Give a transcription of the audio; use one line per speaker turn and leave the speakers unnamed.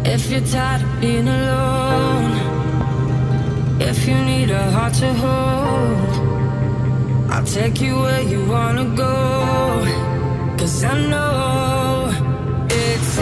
If you're tired of being alone, if you need a heart to hold, I'll take you where you wanna go. 'Cause I know it's